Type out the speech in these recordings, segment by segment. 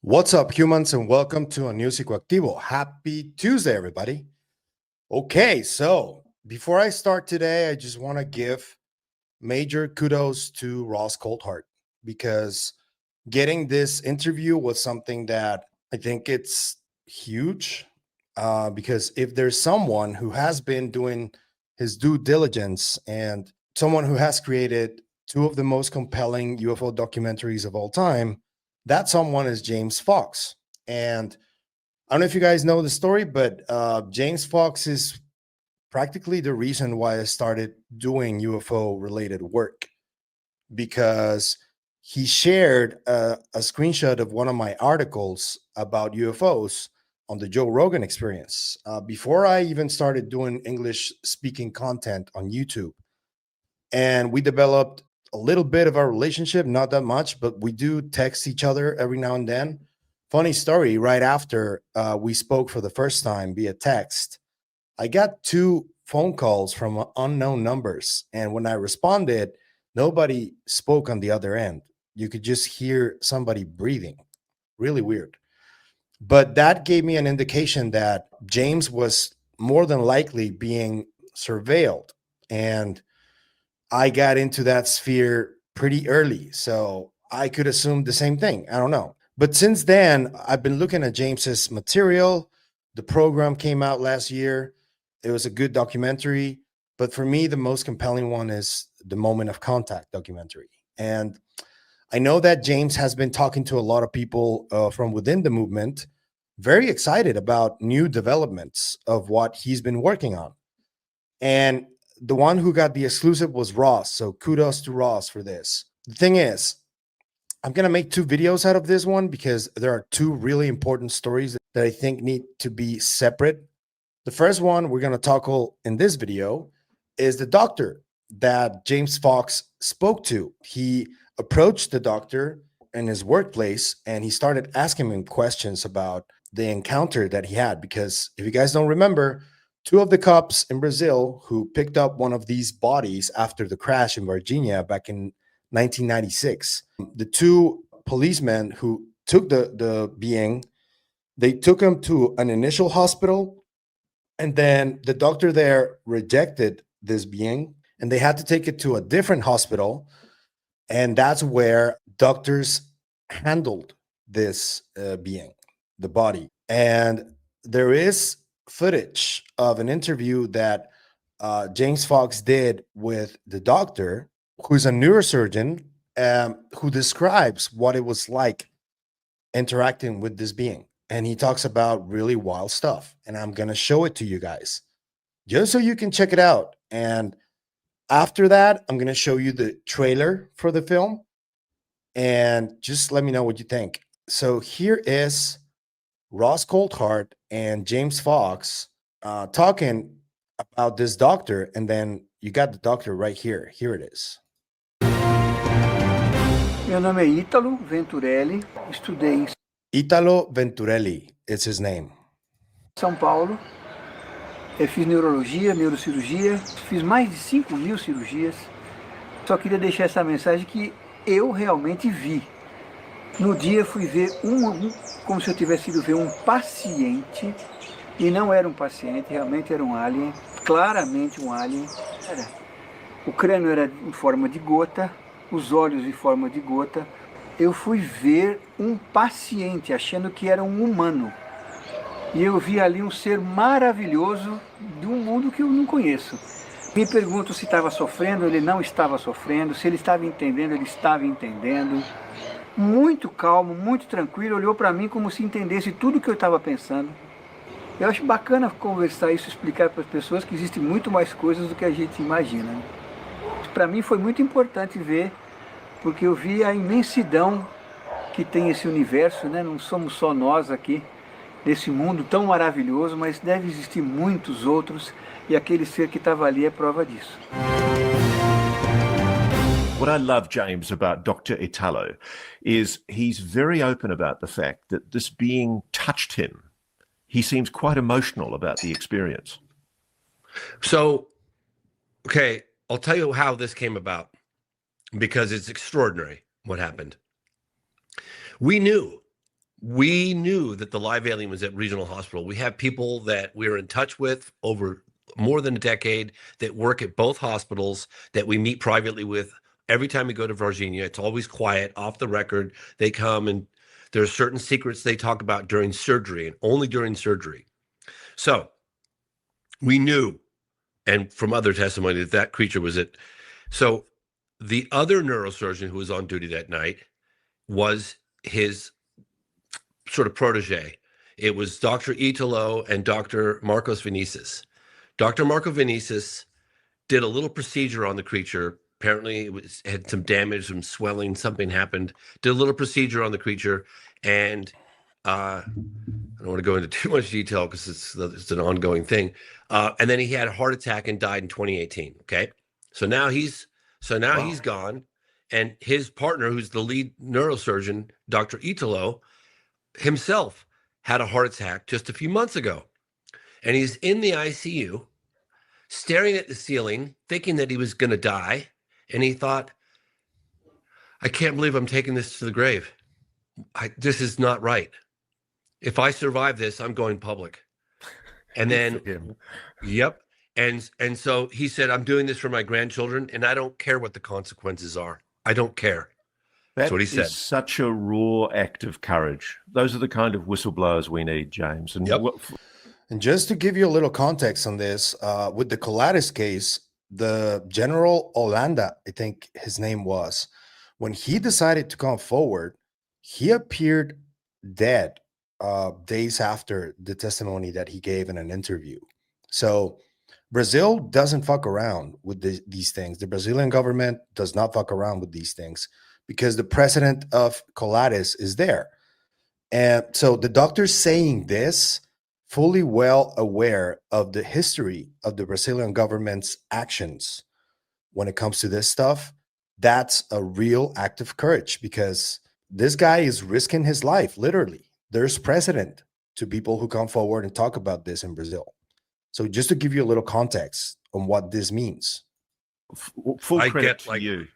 What's up, humans, and welcome to a new Psicoactivo. Happy Tuesday, everybody. Okay, so before I start today, I just want to give major kudos to Ross Coulthart because getting this interview was something that I think it's huge. Because if there's someone who has been doing his due diligence and someone who has created two of the most compelling UFO documentaries of all time, that someone is James Fox. And I don't know if you guys know the story, but James Fox is practically the reason why I started doing UFO related work because he shared a screenshot of one of my articles about UFOs on the Joe Rogan Experience before I even started doing English speaking content on YouTube. And we developed a little bit of our relationship, not that much, but we do text each other every now and then. Funny story, right after we spoke for the first time via text, I got two phone calls from unknown numbers. And when I responded, nobody spoke on the other end. You could just hear somebody breathing. Really weird. But that gave me an indication that James was more than likely being surveilled. And I got into that sphere pretty early. So I could assume the same thing. I don't know. But since then, I've been looking at James's material. The program came out last year. It was a good documentary. But for me, the most compelling one is the Moment of Contact documentary. And I know that James has been talking to a lot of people from within the movement, very excited about new developments of what he's been working on. And the one who got the exclusive was Ross. So kudos to Ross for this. The thing is, I'm going to make two videos out of this one because there are two really important stories that I think need to be separate. The first one we're going to tackle in this video is the doctor that James Fox spoke to. He approached the doctor in his workplace and he started asking him questions about the encounter that he had. Because if you guys don't remember, two of the cops in Brazil who picked up one of these bodies after the crash in Varginha back in 1996, the two policemen who took the being, they took him to an initial hospital, and then the doctor there rejected this being, and they had to take it to a different hospital, and that's where doctors handled this being, the body. And there is footage of an interview that James Fox did with the doctor, who's a neurosurgeon, who describes what it was like interacting with this being. And he talks about really wild stuff. And I'm going to show it to you guys just so you can check it out. And after that, I'm going to show you the trailer for the film and just let me know what you think. So here is Ross Coulthart and James Fox talking about this doctor, and then you got the doctor right here. Here it is. Meu nome é Italo Venturelli, estudei em Italo Venturelli is his name. São Paulo. Eu fiz neurologia, neurocirurgia, fiz mais de 5.000 cirurgias. Só queria deixar essa mensagem que eu realmente vi. No dia fui ver como se eu tivesse ido ver um paciente, e não era um paciente, realmente era um alien, claramente um alien. O crânio era em forma de gota, os olhos em forma de gota. Eu fui ver um paciente, achando que era um humano. E eu vi ali um ser maravilhoso de um mundo que eu não conheço. Me pergunto se estava sofrendo, ele não estava sofrendo, se ele estava entendendo, ele estava entendendo. Muito calmo, muito tranquilo, olhou para mim como se entendesse tudo que eu estava pensando. Eu acho bacana conversar isso, explicar para as pessoas que existem muito mais coisas do que a gente imagina. Para mim foi muito importante ver, porque eu vi a imensidão que tem esse universo, né? Não somos só nós aqui, nesse mundo tão maravilhoso, mas deve existir muitos outros, e aquele ser que estava ali é prova disso. What I love, James, about Dr. Italo is he's very open about the fact that this being touched him. He seems quite emotional about the experience. So, okay, I'll tell you how this came about, because it's extraordinary what happened. We knew we knew that the live alien was at Regional Hospital. We have people that we're in touch with over more than a decade that work at both hospitals that we meet privately with every time we go to Varginha. It's always quiet, off the record. They come and there are certain secrets they talk about during surgery and only during surgery. So we knew, and from other testimony, that that creature was it. So the other neurosurgeon who was on duty that night was his sort of protege. It was Dr. Italo and Dr. Marcos Vinicius. Dr. Marco Vinicius did a little procedure on the creature. Apparently it had some damage, some swelling, something happened. Did a little procedure on the creature, and I don't want to go into too much detail because it's an ongoing thing. And then he had a heart attack and died in 2018. Okay, so now he's gone, and his partner, who's the lead neurosurgeon, Dr. Italo, himself had a heart attack just a few months ago, and he's in the ICU staring at the ceiling thinking that he was going to die, and he thought, I can't believe I'm taking this to the grave. This is not right. If I survive this, I'm going public. And then yep, and so he said, I'm doing this for my grandchildren, and I don't care what the consequences are. I don't care. That's what he said. Is such a raw act of courage. Those are the kind of whistleblowers we need, James. And Yep. And just to give you a little context on this, with the Colares case, the General Olanda, I think his name was, when he decided to come forward, he appeared dead days after the testimony that he gave in an interview. So Brazil doesn't fuck around with these things. The Brazilian government does not fuck around with these things because the president of Colares is there. And so the doctor's saying this fully well aware of the history of the Brazilian government's actions when it comes to this stuff. That's a real act of courage because this guy is risking his life, literally. There's precedent to people who come forward and talk about this in Brazil. So just to give you a little context on what this means. Full credit to you.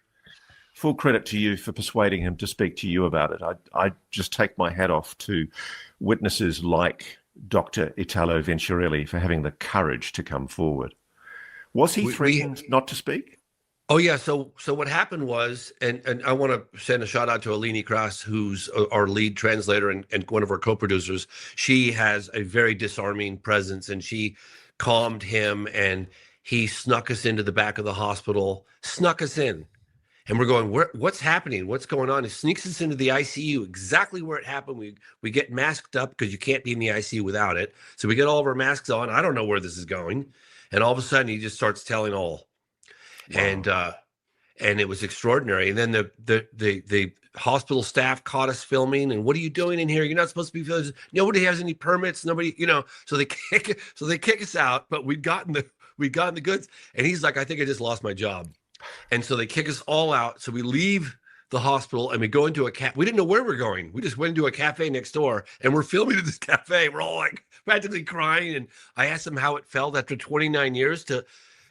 Full credit to you for persuading him to speak to you about it. I just take my hat off to witnesses like Dr. Italo Venturelli for having the courage to come forward. Was he threatened not to speak? Oh yeah. So what happened was, and I want to send a shout out to Alini Kras, who's our lead translator and one of our co-producers. She has a very disarming presence, and she calmed him, and he snuck us into the back of the hospital, snuck us in. And we're going, what's happening? What's going on? He sneaks us into the ICU, exactly where it happened. We get masked up because you can't be in the ICU without it. So we get all of our masks on. I don't know where this is going. And all of a sudden he just starts telling all. Wow. And it was extraordinary. And then the hospital staff caught us filming. And what are you doing in here? You're not supposed to be filming. Nobody has any permits. Nobody, so they kick us out. But we'd gotten the goods. And he's like, I think I just lost my job. And so they kick us all out. So we leave the hospital and we go into a cafe. We didn't know where we're going. We just went into a cafe next door and we're filming at this cafe. We're all like practically crying. And I asked them how it felt after 29 years to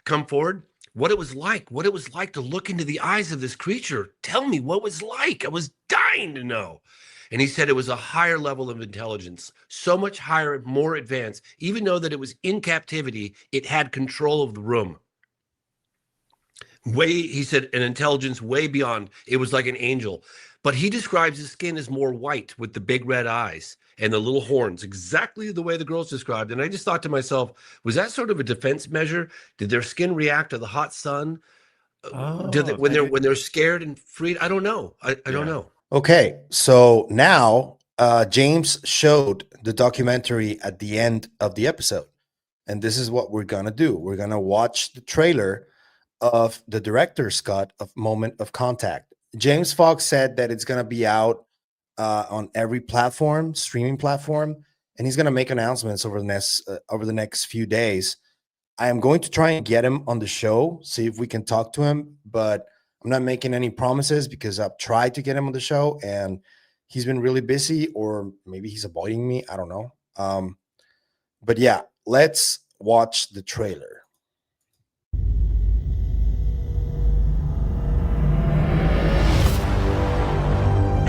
come forward, what it was like to look into the eyes of this creature. Tell me what it was like. I was dying to know. And he said it was a higher level of intelligence, so much higher, more advanced. Even though that it was in captivity, it had control of the room. He said an intelligence way beyond. It was like an angel. But he describes his skin as more white with the big red eyes and the little horns, exactly the way the girls described. And I just thought to myself, was that sort of a defense measure? Did their skin react to the hot sun? When they're scared and freed? I don't know. I don't know. Okay, so now James showed the documentary at the end of the episode. And this is what we're going to do. We're going to watch the trailer of the director's cut of Moment of Contact. James Fox said that it's going to be out on every platform, streaming platform, and he's going to make announcements over the next few days. I am going to try and get him on the show, see if we can talk to him, but I'm not making any promises because I've tried to get him on the show and he's been really busy, or maybe he's avoiding me. I don't know. But yeah, let's watch the trailer.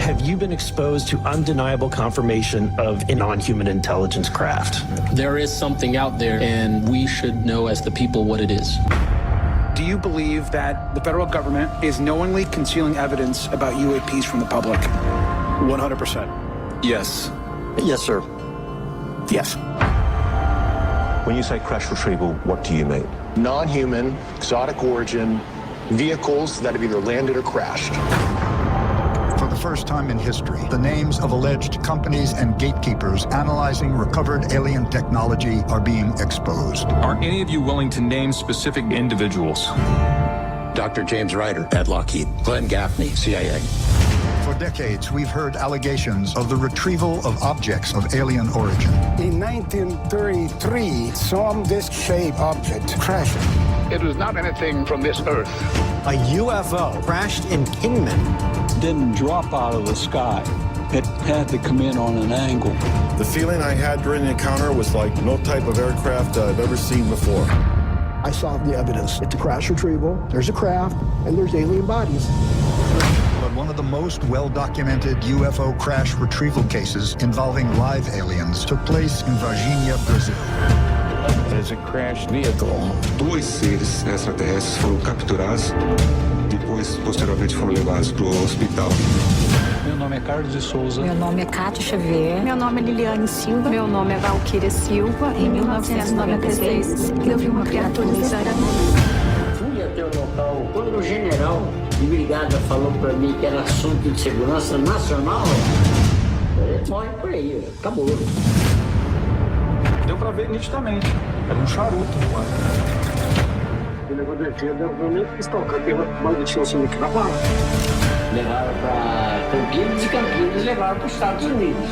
have you been exposed to undeniable confirmation of a non-human intelligence craft? There is something out there, and we should know as the people what it is. Do you believe that the federal government is knowingly concealing evidence about UAPs from the public? 100%. Yes. Yes, sir. Yes. When you say crash retrieval, what do you mean? Non-human, exotic origin, vehicles that have either landed or crashed. For the first time in history, the names of alleged companies and gatekeepers analyzing recovered alien technology are being exposed. Are any of you willing to name specific individuals? Dr. James Ryder at Lockheed, Glenn Gaffney, CIA. For decades, we've heard allegations of the retrieval of objects of alien origin. In 1933, some disc-shaped object crashed. It was not anything from this earth. A UFO crashed in Kingman. Didn't drop out of the sky. It had to come in on an angle. The feeling I had during the encounter was like no type of aircraft I've ever seen before. I saw the evidence. It's a crash retrieval, there's a craft, and there's alien bodies. But one of the most well-documented UFO crash retrieval cases involving live aliens took place in Varginha, Brazil. As a crashed vehicle. 2 seres extraterrestres foram capturados, depois, posteriormente, foram levados para o hospital. Meu nome é Carlos de Souza. Meu nome é Cátia Xavier. Meu nome é Liliane Silva. Meu nome é Valquíria Silva. Em 1996, eu vi uma criatura estranha. Fui até o local quando o general de brigada falou para mim que era assunto de segurança nacional. Ele morre por aí, acabou. Deu pra ver nitidamente. Era charuto no ar. O negócio da gente, eu nem quis tocar, porque eu tinha um aqui na bala. Levaram para Campinas e Campinas levaram para os Estados Unidos.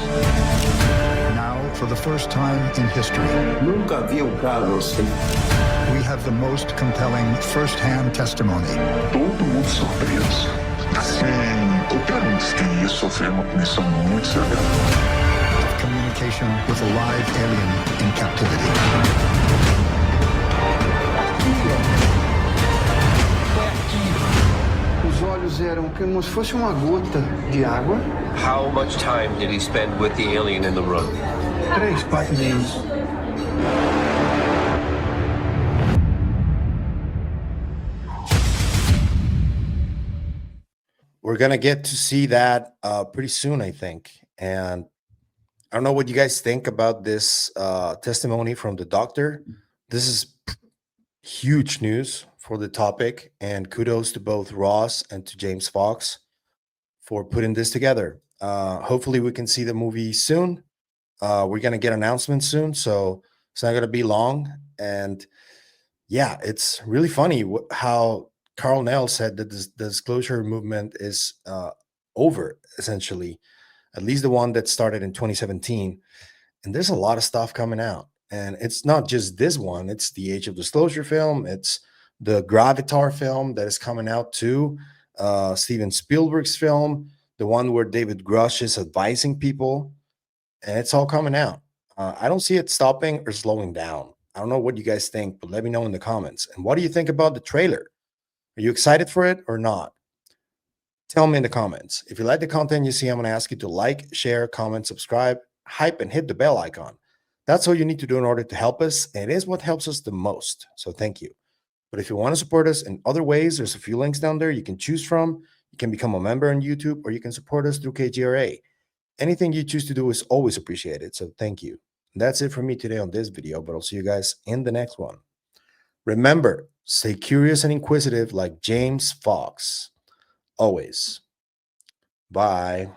Now, for the first time in history, nunca vi caso assim. We have the most compelling first-hand testimony. Todo mundo surpreso. Assim, qualquer diz que ia sofrer uma punição muito severa. Communication with a live alien in captivity. Os olhos eram como se fosse uma gota de água. How much time did he spend with the alien in the room? 3, 4 meses. We're gonna get to see that pretty soon, I think. And I don't know what you guys think about this testimony from the doctor. This is huge news for the topic, and kudos to both Ross and to James Fox for putting this together. Hopefully we can see the movie soon. We're going to get announcements soon, so it's not going to be long. And yeah, it's really funny how Carl Nell said that the disclosure movement is over, essentially, at least the one that started in 2017. And there's a lot of stuff coming out. And it's not just this one. It's the Age of Disclosure film. It's the Gravitar film that is coming out too. Steven Spielberg's film, the one where David Grush is advising people. And it's all coming out. I don't see it stopping or slowing down. I don't know what you guys think, but let me know in the comments. And what do you think about the trailer? Are you excited for it or not? Tell me in the comments. If you like the content you see, I'm going to ask you to like, share, comment, subscribe, hype, and hit the bell icon. That's all you need to do in order to help us, and it is what helps us the most. So thank you. But if you want to support us in other ways, there's a few links down there you can choose from. You can become a member on YouTube, or you can support us through KGRA. Anything you choose to do is always appreciated, so thank you. And that's it for me today on this video, but I'll see you guys in the next one. Remember, stay curious and inquisitive like James Fox. Always. Bye.